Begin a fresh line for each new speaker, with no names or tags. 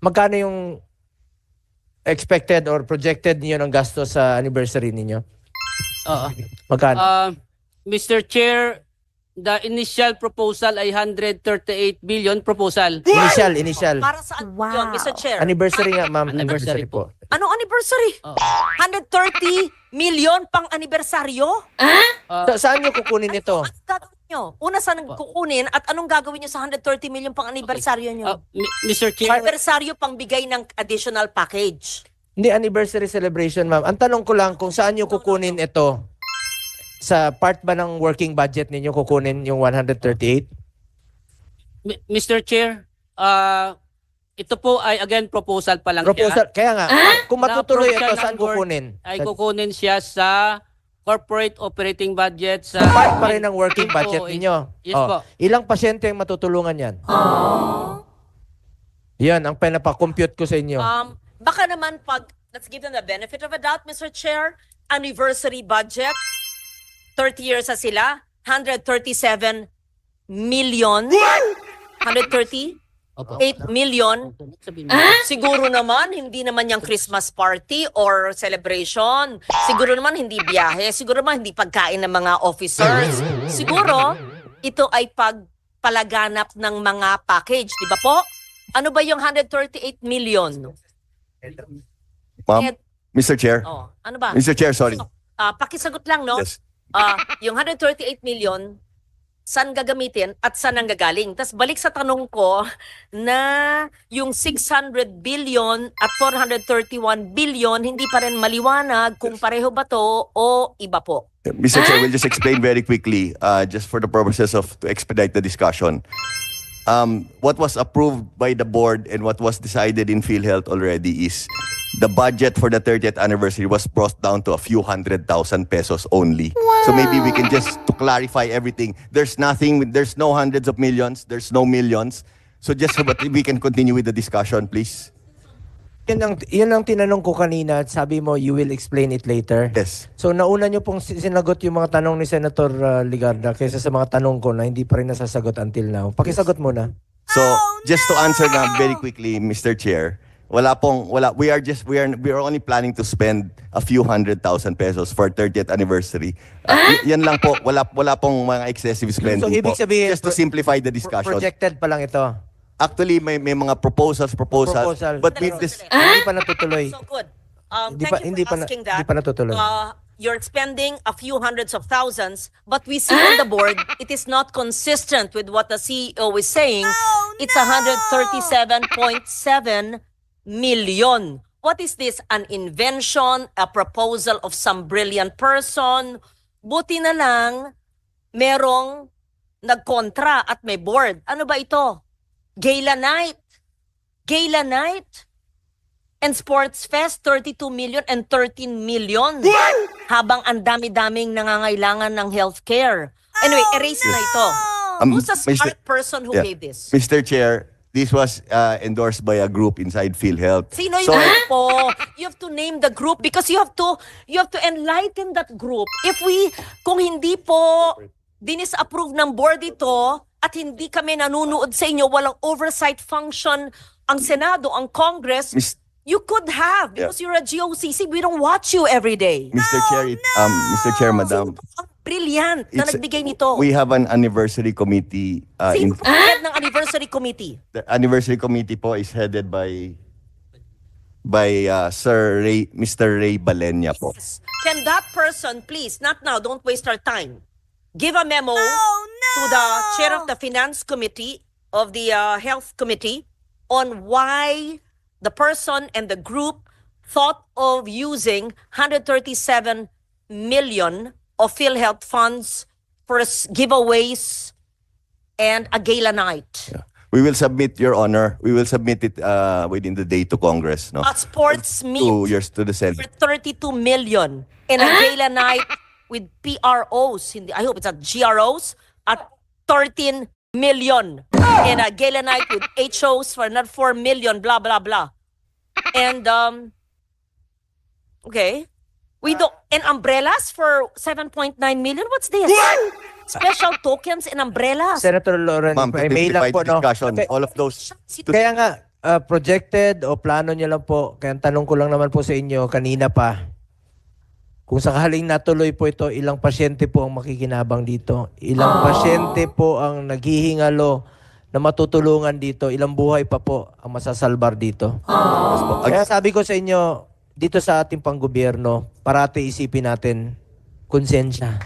magkano yung expected or projected niyo ng gasto sa anniversary ninyo?
Oo.
Magkano?
Mr. Chair, the initial proposal ay 138 billion proposal.
Initial.
Para saan yun, Mr. Chair?
Anniversary nga, ma'am.
Anniversary po.
Anong anniversary?
Oo.
130 million pang anibersaryo?
Saan nyo kukunin ito?
Anong gagawin nyo? Una, saan kukunin at anong gagawin nyo sa 130 million pang anibersaryo nyo?
Mr. Chair,
Anibersaryo pang bigay ng additional package.
Hindi anniversary celebration, ma'am. Ang tanong ko lang kung saan nyo kukunin ito. Sa part ba ng working budget ninyo kukunin yung 138?
Mr. Chair, ito po ay again proposal pa lang
Proposal.
siya.
Kaya nga, kung matutuloy
Na-approve
ito,
siya
saan
ng board.
kukunin?
Ay kukunin siya sa corporate operating budget sa
Part pa rin ng working
Yun po,
budget ninyo.
Yes po.
Ilang pasyente ang matutulungan yan? Yan, ang pinapakompute ko sa inyo.
Baka naman let's give them the benefit of a doubt, Mr. Chair, anniversary budget, 30 years na sila, 137 million. 138
Opo.
million.
Sabihin mo.
Siguro naman, hindi naman yung Christmas party or celebration. Siguro naman, hindi biyahe. Siguro naman, hindi pagkain ng mga officers. Siguro, ito ay pagpalaganap ng mga package. Di ba po? Ano ba yung 138 million?
Ma'am,
Eh,
Mr. Chair.
Oh, ano ba?
Mr. Chair, sorry.
Pakisagot lang, no?
Yes.
Yung 138 million, saan gagamitin at saan ang gagaling? Tapos balik sa tanong ko na yung 600 billion at 431 billion, hindi pa rin maliwanag kung pareho ba to o iba po.
Mr. Chair, we'll just explain very quickly, just for the purposes of to expedite the discussion. What was approved by the board and what was decided in PhilHealth already is the budget for the 30th anniversary was brought down to a few 100,000 pesos only. So maybe we can just, to clarify everything, there's nothing, there's no hundreds of millions, there's no millions. So just so that we can continue with the discussion, please.
Yan ang tinanong ko kanina at sabi mo, you will explain it later.
Yes.
So nauna nyo pong sinagot yung mga tanong ni Senator Ligarda kaysa sa mga tanong ko na hindi pa rin nasasagot until now. Pakisagot muna.
So just to answer na very quickly, Mr. Chair, we are only planning to spend a few 100,000 pesos for 30th anniversary. Yan lang po, wala pong mga excessive spending
So ibig
po.
sabihin,
Just to simplify the discussion.
projected pa lang ito.
Actually, may mga proposal.
Proposal.
But with this,
Hindi pa natutuloy.
So good.
Hindi
Thank
pa-
you
hindi
for
pa na-
asking
hindi
that.
pa natutuloy.
You're spending a few hundreds of thousands, but we see on the board, it is not consistent with what the CEO is saying. It's 137.7 million. What is this? An invention? A proposal of some brilliant person? Buti na lang, merong nagkontra at may board. Ano ba ito? Gala night. Gala night. And Sports Fest, 32 million and 13 million. Habang ang dami-daming nangangailangan ng healthcare. Anyway, erase na ito. Who's the smart person who
yeah.
gave this?
Mr. Chair, this was endorsed by a group inside PhilHealth.
Sino yung po? You have to name the group because you have to enlighten that group. Kung hindi po dinis-approve ng board ito at hindi kami nanunood sa inyo, walang oversight function ang Senado, ang Congress, you could have because you're a GOCC. We don't watch you every day.
Mr. Chair, Mr. Chair, Madam.
Ang brilliant na nagbigay nito.
We have an anniversary committee.
Sino ang head ng anniversary committee?
The anniversary committee po is headed by Mr. Ray Balenya po.
Can that person, please, not now, don't waste our time, give a memo to the chair of the finance committee of the health committee on why the person and the group thought of using 137 million of PhilHealth funds for giveaways and a gala night.
We will submit, Your Honor. We will submit it within the day to Congress. No?
A sports meet
2 years to the
for
Senate.
32 million and a gala night with PROs, I hope it's at GROs, at 13 million. And a gala night with HOs for another 4 million, blah, blah, blah. And, okay. We don't, and umbrellas for 7.9 million? What's this? Special tokens and umbrellas?
Senator Lauren,
Ma'am, to
may lang
simplify
po,
the
no?
discussion, all of those.
Kaya nga, projected o plano niyo lang po, kaya ang tanong ko lang naman po sa inyo kanina pa, kung sakaling natuloy po ito, ilang pasyente po ang makikinabang dito? Ilang pasyente po ang naghihingalo na matutulungan dito? Ilang buhay pa po ang masasalbar dito? Kaya sabi ko sa inyo, dito sa ating panggobyerno, parati isipin natin, konsensya.